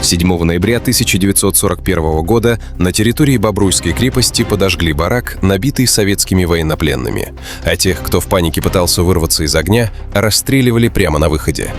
7 ноября 1941 года на территории Бобруйской крепости подожгли барак, набитый советскими военнопленными, а тех, кто в панике пытался вырваться из огня, расстреливали прямо на выходе.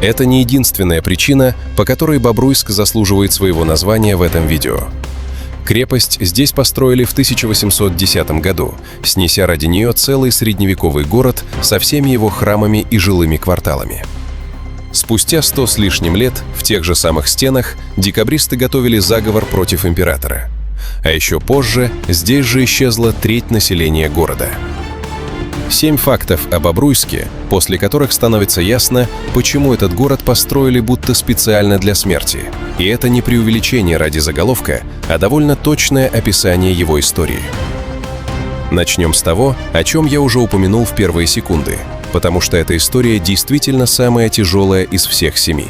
Это не единственная причина, по которой Бобруйск заслуживает своего названия в этом видео. Крепость здесь построили в 1810 году, снеся ради нее целый средневековый город со всеми его храмами и жилыми кварталами. Спустя 100 с лишним лет в тех же самых стенах декабристы готовили заговор против императора. А еще позже здесь же исчезла треть населения города. 7 фактов о Бобруйске, после которых становится ясно, почему этот город построили будто специально для смерти. И это не преувеличение ради заголовка, а довольно точное описание его истории. Начнем с того, о чем я уже упомянул в первые секунды, потому что эта история действительно самая тяжелая из всех 7.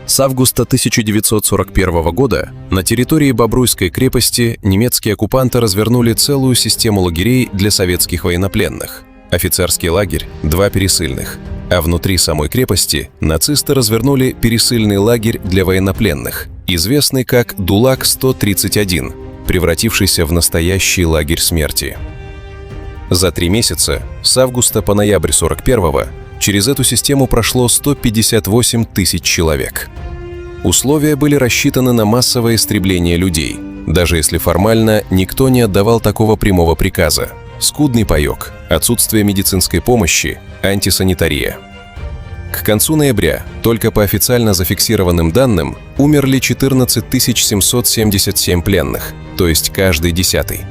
С августа 1941 года на территории Бобруйской крепости немецкие оккупанты развернули целую систему лагерей для советских военнопленных. Офицерский лагерь, 2 пересыльных. А внутри самой крепости нацисты развернули пересыльный лагерь для военнопленных, известный как ДУЛАГ-131, превратившийся в настоящий лагерь смерти. За 3 месяца, с августа по ноябрь 41-го, через эту систему прошло 158 тысяч человек. Условия были рассчитаны на массовое истребление людей, даже если формально никто не отдавал такого прямого приказа. Скудный паёк, отсутствие медицинской помощи, антисанитария. К концу ноября, только по официально зафиксированным данным, умерли 14 777 пленных, то есть каждый 10-й.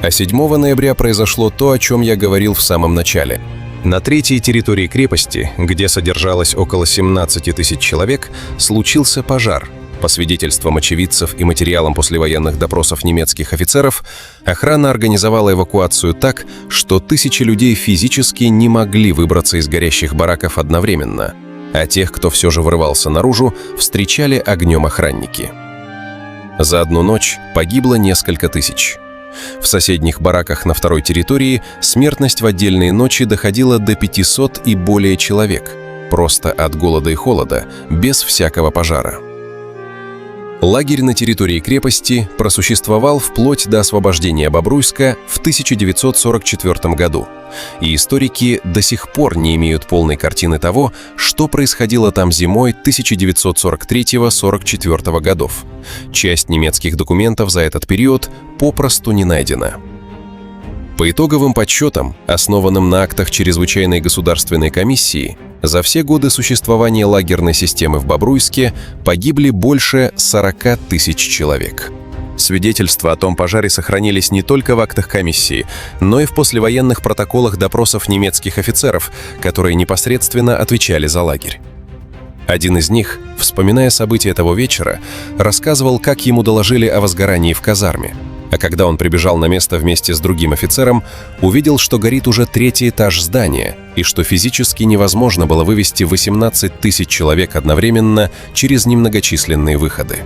А 7 ноября произошло то, о чем я говорил в самом начале. На 3-й территории крепости, где содержалось около 17 тысяч человек, случился пожар. По свидетельствам очевидцев и материалам послевоенных допросов немецких офицеров, охрана организовала эвакуацию так, что тысячи людей физически не могли выбраться из горящих бараков одновременно, а тех, кто все же вырывался наружу, встречали огнем охранники. За одну ночь погибло несколько тысяч. В соседних бараках на 2-й территории смертность в отдельные ночи доходила до 500 и более человек, просто от голода и холода, без всякого пожара. Лагерь на территории крепости просуществовал вплоть до освобождения Бобруйска в 1944 году, и историки до сих пор не имеют полной картины того, что происходило там зимой 1943-1944 годов. Часть немецких документов за этот период попросту не найдена. По итоговым подсчетам, основанным на актах Чрезвычайной государственной комиссии, за все годы существования лагерной системы в Бобруйске погибли больше 40 тысяч человек. Свидетельства о том пожаре сохранились не только в актах комиссии, но и в послевоенных протоколах допросов немецких офицеров, которые непосредственно отвечали за лагерь. Один из них, вспоминая события того вечера, рассказывал, как ему доложили о возгорании в казарме. А когда он прибежал на место вместе с другим офицером, увидел, что горит уже 3-й этаж здания, и что физически невозможно было вывести 18 тысяч человек одновременно через немногочисленные выходы.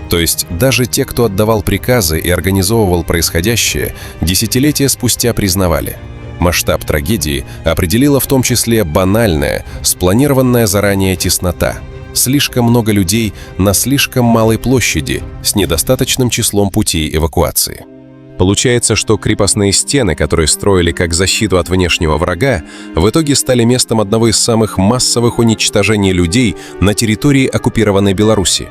То есть даже те, кто отдавал приказы и организовывал происходящее, десятилетия спустя признавали: масштаб трагедии определила в том числе банальная, спланированная заранее теснота. Слишком много людей на слишком малой площади с недостаточным числом путей эвакуации. Получается, что крепостные стены, которые строили как защиту от внешнего врага, в итоге стали местом одного из самых массовых уничтожений людей на территории оккупированной Беларуси.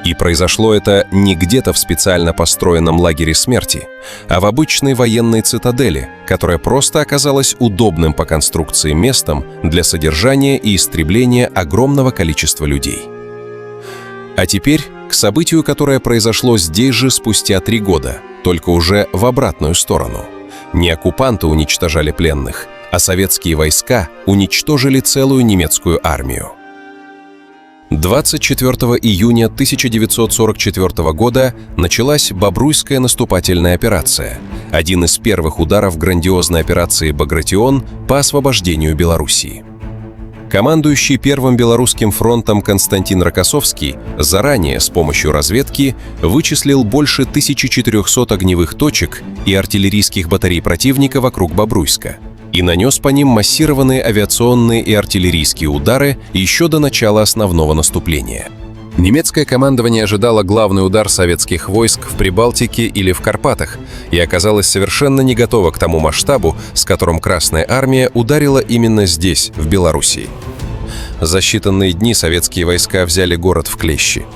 И произошло это не где-то в специально построенном лагере смерти, а в обычной военной цитадели, которая просто оказалась удобным по конструкции местом для содержания и истребления огромного количества людей. А теперь к событию, которое произошло здесь же спустя 3 года, только уже в обратную сторону. Не оккупанты уничтожали пленных, а советские войска уничтожили целую немецкую армию. 24 июня 1944 года началась Бобруйская наступательная операция, один из первых ударов грандиозной операции «Багратион» по освобождению Белоруссии. Командующий Первым Белорусским фронтом Константин Рокоссовский заранее с помощью разведки вычислил больше 1400 огневых точек и артиллерийских батарей противника вокруг Бобруйска и нанес по ним массированные авиационные и артиллерийские удары еще до начала основного наступления. Немецкое командование ожидало главный удар советских войск в Прибалтике или в Карпатах и оказалось совершенно не готово к тому масштабу, с которым Красная армия ударила именно здесь, в Белоруссии. За считанные дни советские войска взяли город в клещи.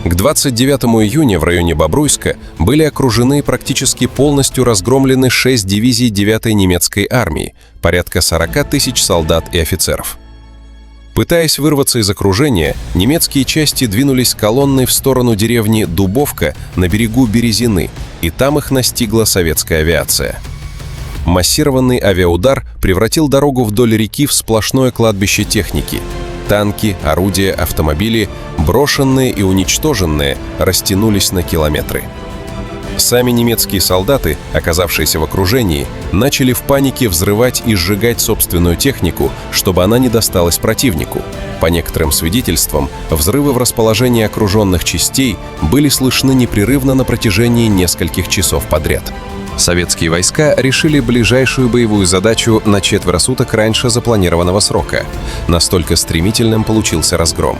К 29 июня в районе Бобруйска были окружены и практически полностью разгромлены 6 дивизий 9-й немецкой армии, порядка 40 тысяч солдат и офицеров. Пытаясь вырваться из окружения, немецкие части двинулись колонной в сторону деревни Дубовка на берегу Березины, и там их настигла советская авиация. Массированный авиаудар превратил дорогу вдоль реки в сплошное кладбище техники. Танки, орудия, автомобили, брошенные и уничтоженные, растянулись на километры. Сами немецкие солдаты, оказавшиеся в окружении, начали в панике взрывать и сжигать собственную технику, чтобы она не досталась противнику. По некоторым свидетельствам, взрывы в расположении окруженных частей были слышны непрерывно на протяжении нескольких часов подряд. Советские войска решили ближайшую боевую задачу на четверо суток раньше запланированного срока. Настолько стремительным получился разгром.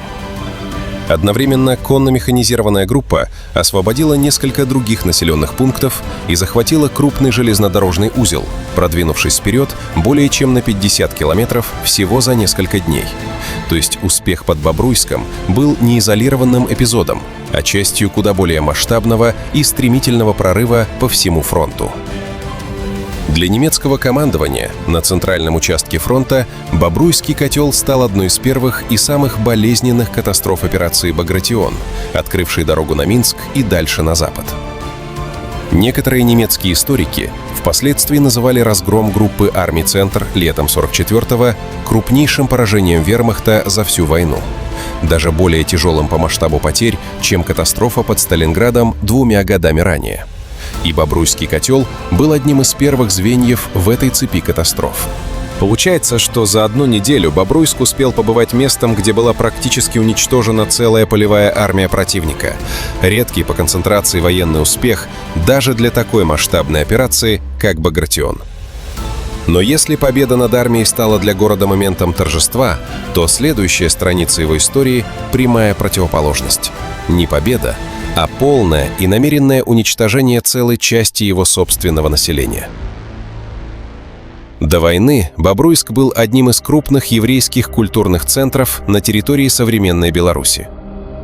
Одновременно конно-механизированная группа освободила несколько других населенных пунктов и захватила крупный железнодорожный узел, продвинувшись вперед более чем на 50 километров всего за несколько дней. То есть успех под Бобруйском был не изолированным эпизодом, а частью куда более масштабного и стремительного прорыва по всему фронту. Для немецкого командования на центральном участке фронта Бобруйский котел стал одной из первых и самых болезненных катастроф операции «Багратион», открывшей дорогу на Минск и дальше на запад. Некоторые немецкие историки впоследствии называли разгром группы армий «Центр» летом 44-го крупнейшим поражением вермахта за всю войну. Даже более тяжелым по масштабу потерь, чем катастрофа под Сталинградом 2 годами ранее. И Бобруйский котел был одним из первых звеньев в этой цепи катастроф. Получается, что за одну неделю Бобруйск успел побывать местом, где была практически уничтожена целая полевая армия противника. Редкий по концентрации военный успех даже для такой масштабной операции, как Багратион. Но если победа над армией стала для города моментом торжества, то следующая страница его истории – прямая противоположность. Не победа, а полное и намеренное уничтожение целой части его собственного населения. До войны Бобруйск был одним из крупных еврейских культурных центров на территории современной Беларуси.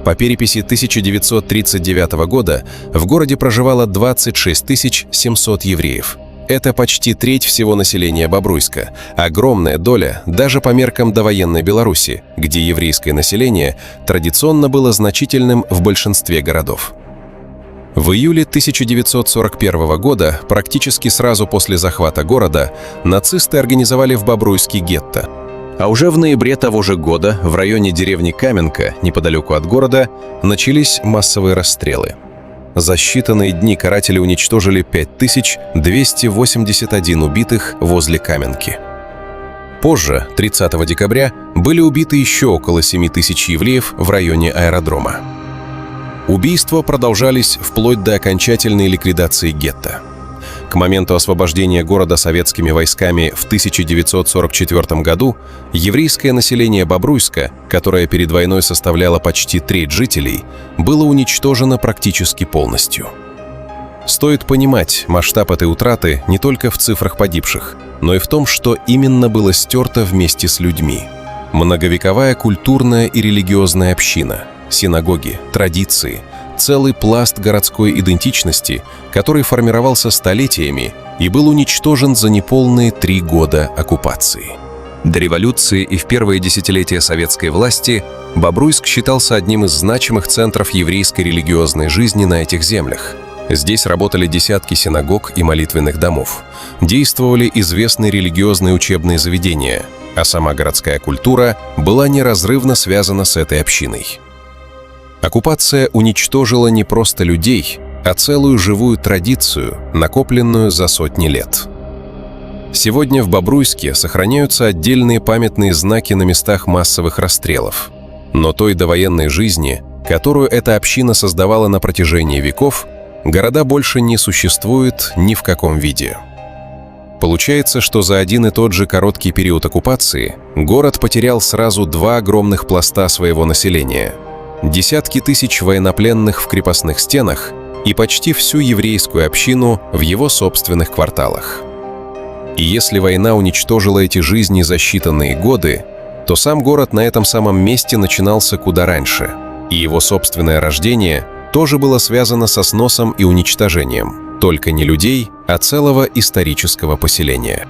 По переписи 1939 года в городе проживало 26 700 евреев. Это почти треть всего населения Бобруйска, огромная доля даже по меркам довоенной Беларуси, где еврейское население традиционно было значительным в большинстве городов. В июле 1941 года, практически сразу после захвата города, нацисты организовали в Бобруйске гетто. А уже в ноябре того же года в районе деревни Каменка, неподалеку от города, начались массовые расстрелы. За считанные дни каратели уничтожили 5281 убитых возле Каменки. Позже, 30 декабря, были убиты еще около 7000 евреев в районе аэродрома. Убийства продолжались вплоть до окончательной ликвидации гетто. К моменту освобождения города советскими войсками в 1944 году еврейское население Бобруйска, которое перед войной составляло почти треть жителей, было уничтожено практически полностью. Стоит понимать масштаб этой утраты не только в цифрах погибших, но и в том, что именно было стерто вместе с людьми. Многовековая культурная и религиозная община, синагоги, традиции, целый пласт городской идентичности, который формировался столетиями и был уничтожен за неполные 3 года оккупации. До революции и в первые десятилетия советской власти Бобруйск считался одним из значимых центров еврейской религиозной жизни на этих землях. Здесь работали десятки синагог и молитвенных домов, действовали известные религиозные учебные заведения, а сама городская культура была неразрывно связана с этой общиной. Оккупация уничтожила не просто людей, а целую живую традицию, накопленную за сотни лет. Сегодня в Бобруйске сохраняются отдельные памятные знаки на местах массовых расстрелов. Но той довоенной жизни, которую эта община создавала на протяжении веков, города больше не существует ни в каком виде. Получается, что за один и тот же короткий период оккупации город потерял сразу 2 огромных пласта своего населения. десятки тысяч военнопленных в крепостных стенах и почти всю еврейскую общину в его собственных кварталах. И если война уничтожила эти жизни за считанные годы, то сам город на этом самом месте начинался куда раньше, и его собственное рождение тоже было связано со сносом и уничтожением, только не людей, а целого исторического поселения.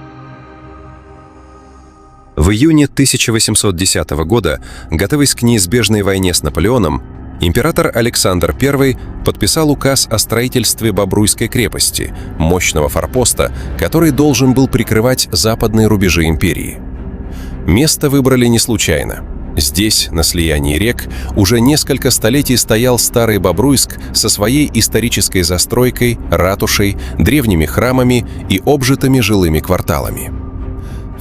В июне 1810 года, готовясь к неизбежной войне с Наполеоном, император Александр I подписал указ о строительстве Бобруйской крепости, мощного форпоста, который должен был прикрывать западные рубежи империи. Место выбрали не случайно. Здесь, на слиянии рек, уже несколько столетий стоял старый Бобруйск со своей исторической застройкой, ратушей, древними храмами и обжитыми жилыми кварталами.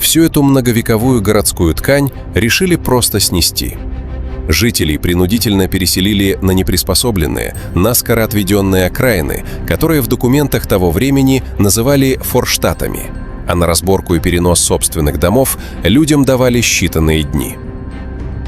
Всю эту многовековую городскую ткань решили просто снести. Жителей принудительно переселили на неприспособленные, наскоро отведенные окраины, которые в документах того времени называли форштатами, а на разборку и перенос собственных домов людям давали считанные дни.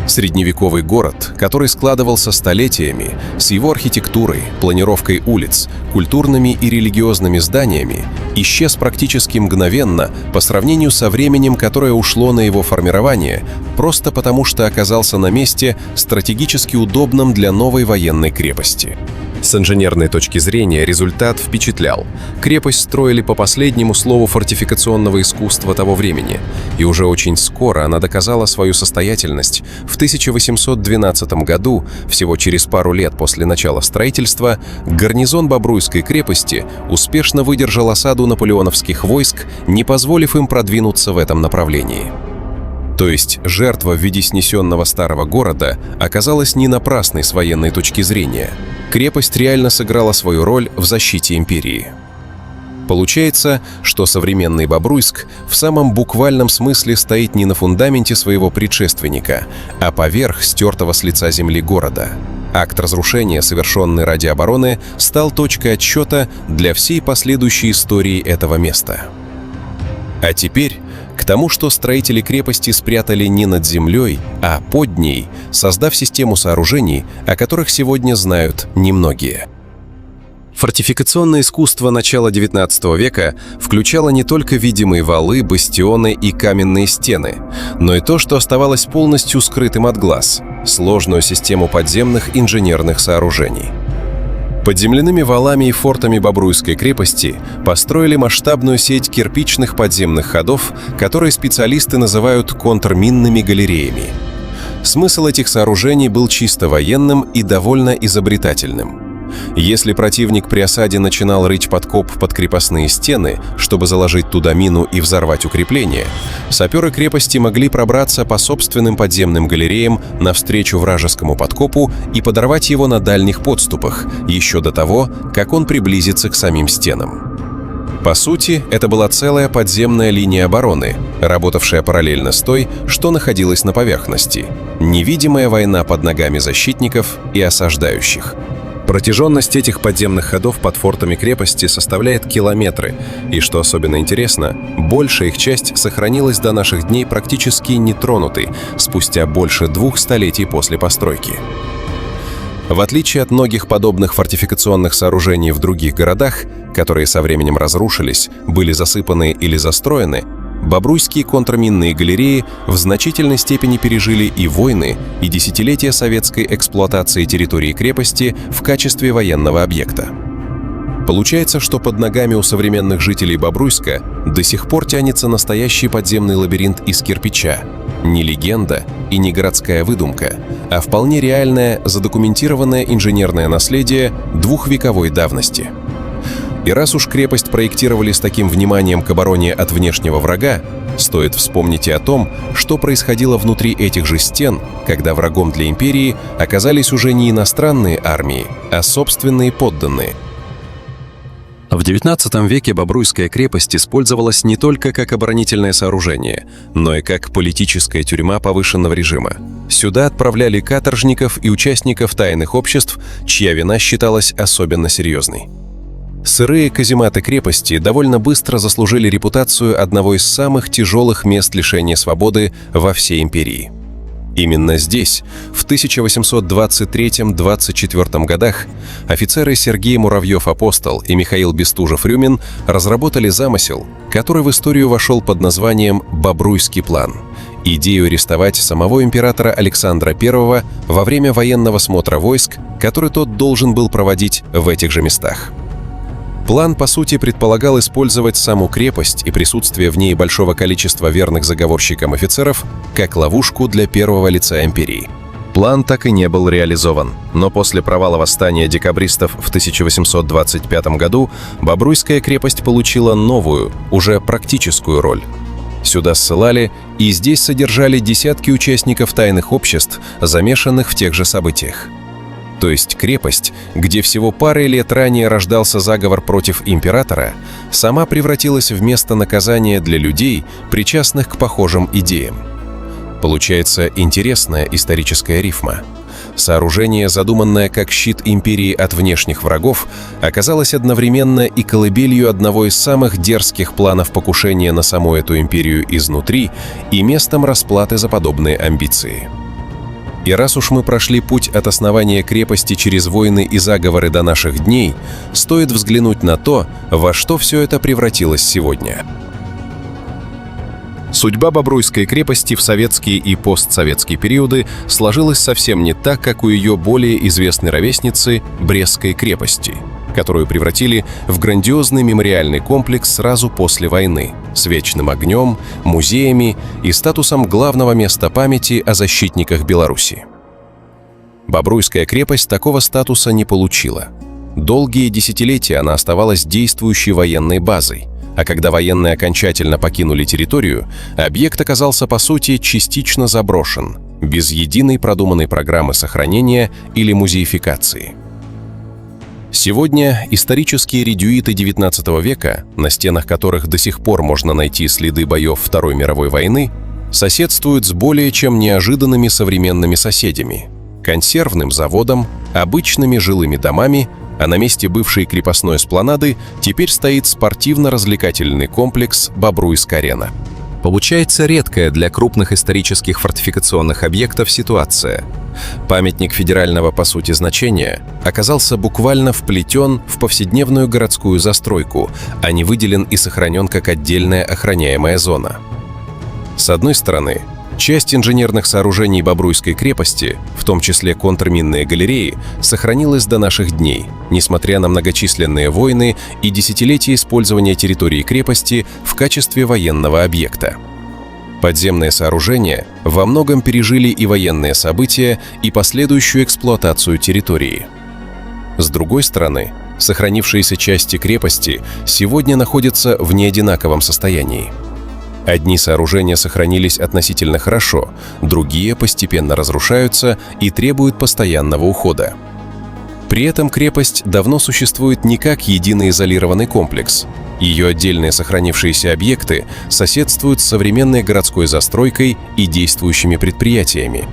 Средневековый город, который складывался столетиями, с его архитектурой, планировкой улиц, культурными и религиозными зданиями, исчез практически мгновенно по сравнению со временем, которое ушло на его формирование, просто потому что оказался на месте, стратегически удобном для новой военной крепости. С инженерной точки зрения результат впечатлял. Крепость строили по последнему слову фортификационного искусства того времени, и уже очень скоро она доказала свою состоятельность. В 1812 году, всего через пару лет после начала строительства, гарнизон Бобруйской крепости успешно выдержал осаду наполеоновских войск, не позволив им продвинуться в этом направлении. То есть жертва в виде снесенного старого города оказалась не напрасной с военной точки зрения. Крепость реально сыграла свою роль в защите империи. Получается, что современный Бобруйск в самом буквальном смысле стоит не на фундаменте своего предшественника, а поверх стертого с лица земли города. Акт разрушения, совершенный ради обороны, стал точкой отсчета для всей последующей истории этого места. А теперь к тому, что строители крепости спрятали не над землей, а под ней, создав систему сооружений, о которых сегодня знают немногие. Фортификационное искусство начала XIX века включало не только видимые валы, бастионы и каменные стены, но и то, что оставалось полностью скрытым от глаз – сложную систему подземных инженерных сооружений. Под земляными валами и фортами Бобруйской крепости построили масштабную сеть кирпичных подземных ходов, которые специалисты называют контрминными галереями. Смысл этих сооружений был чисто военным и довольно изобретательным. Если противник при осаде начинал рыть подкоп под крепостные стены, чтобы заложить туда мину и взорвать укрепление, саперы крепости могли пробраться по собственным подземным галереям навстречу вражескому подкопу и подорвать его на дальних подступах, еще до того, как он приблизится к самим стенам. По сути, это была целая подземная линия обороны, работавшая параллельно с той, что находилась на поверхности. Невидимая война под ногами защитников и осаждающих. Протяженность этих подземных ходов под фортами крепости составляет километры, и, что особенно интересно, большая их часть сохранилась до наших дней практически нетронутой, спустя больше 2 столетий после постройки. В отличие от многих подобных фортификационных сооружений в других городах, которые со временем разрушились, были засыпаны или застроены, Бобруйские контрминные галереи в значительной степени пережили и войны, и десятилетия советской эксплуатации территории крепости в качестве военного объекта. Получается, что под ногами у современных жителей Бобруйска до сих пор тянется настоящий подземный лабиринт из кирпича. Не легенда и не городская выдумка, а вполне реальное задокументированное инженерное наследие двухвековой давности. И раз уж крепость проектировали с таким вниманием к обороне от внешнего врага, стоит вспомнить и о том, что происходило внутри этих же стен, когда врагом для империи оказались уже не иностранные армии, а собственные подданные. В XIX веке Бобруйская крепость использовалась не только как оборонительное сооружение, но и как политическая тюрьма повышенного режима. Сюда отправляли каторжников и участников тайных обществ, чья вина считалась особенно серьезной. Сырые казематы крепости довольно быстро заслужили репутацию одного из самых тяжелых мест лишения свободы во всей империи. Именно здесь, в 1823-24 годах, офицеры Сергей Муравьев-Апостол и Михаил Бестужев-Рюмин разработали замысел, который в историю вошел под названием «Бобруйский план» – идею арестовать самого императора Александра I во время военного смотра войск, который тот должен был проводить в этих же местах. План, по сути, предполагал использовать саму крепость и присутствие в ней большого количества верных заговорщикам офицеров как ловушку для первого лица империи. План так и не был реализован, но после провала восстания декабристов в 1825 году Бобруйская крепость получила новую, уже практическую роль. Сюда ссылали и здесь содержали десятки участников тайных обществ, замешанных в тех же событиях. То есть крепость, где всего парой лет ранее рождался заговор против императора, сама превратилась в место наказания для людей, причастных к похожим идеям. Получается интересная историческая рифма. Сооружение, задуманное как щит империи от внешних врагов, оказалось одновременно и колыбелью одного из самых дерзких планов покушения на саму эту империю изнутри и местом расплаты за подобные амбиции. И раз уж мы прошли путь от основания крепости через войны и заговоры до наших дней, стоит взглянуть на то, во что все это превратилось сегодня. Судьба Бобруйской крепости в советские и постсоветские периоды сложилась совсем не так, как у ее более известной ровесницы Брестской крепости, которую превратили в грандиозный мемориальный комплекс сразу после войны, с вечным огнем, музеями и статусом главного места памяти о защитниках Беларуси. Бобруйская крепость такого статуса не получила. Долгие десятилетия она оставалась действующей военной базой, а когда военные окончательно покинули территорию, объект оказался, по сути, частично заброшен, без единой продуманной программы сохранения или музеификации. Сегодня исторические редюиты XIX века, на стенах которых до сих пор можно найти следы боев Второй мировой войны, соседствуют с более чем неожиданными современными соседями – консервным заводом, обычными жилыми домами, а на месте бывшей крепостной эспланады теперь стоит спортивно-развлекательный комплекс «Бобруйск-арена». Получается редкая для крупных исторических фортификационных объектов ситуация. Памятник федерального, по сути, значения оказался буквально вплетен в повседневную городскую застройку, а не выделен и сохранен как отдельная охраняемая зона. С одной стороны, часть инженерных сооружений Бобруйской крепости, в том числе контрминные галереи, сохранилась до наших дней, несмотря на многочисленные войны и десятилетия использования территории крепости в качестве военного объекта. Подземные сооружения во многом пережили и военные события, и последующую эксплуатацию территории. С другой стороны, сохранившиеся части крепости сегодня находятся в неодинаковом состоянии. Одни сооружения сохранились относительно хорошо, другие постепенно разрушаются и требуют постоянного ухода. При этом крепость давно существует не как единый изолированный комплекс. Ее отдельные сохранившиеся объекты соседствуют с современной городской застройкой и действующими предприятиями.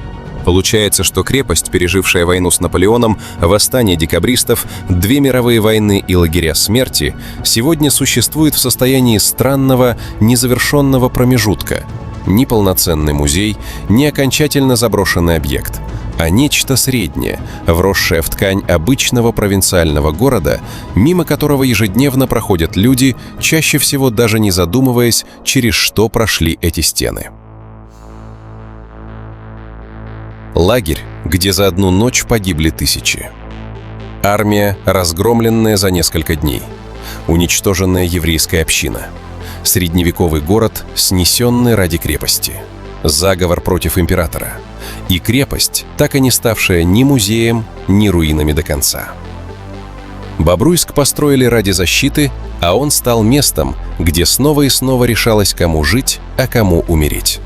Получается, что крепость, пережившая войну с Наполеоном, восстание декабристов, 2 мировые войны и лагеря смерти, сегодня существует в состоянии странного, незавершенного промежутка. Ни полноценный музей, ни окончательно заброшенный объект, а нечто среднее, вросшее в ткань обычного провинциального города, мимо которого ежедневно проходят люди, чаще всего даже не задумываясь, через что прошли эти стены. Лагерь, где за одну ночь погибли тысячи. Армия, разгромленная за несколько дней. Уничтоженная еврейская община. Средневековый город, снесенный ради крепости. Заговор против императора. И крепость, так и не ставшая ни музеем, ни руинами до конца. Бобруйск построили ради защиты, а он стал местом, где снова и снова решалось, кому жить, а кому умереть.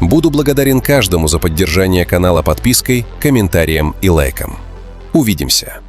Буду благодарен каждому за поддержание канала подпиской, комментарием и лайком. Увидимся!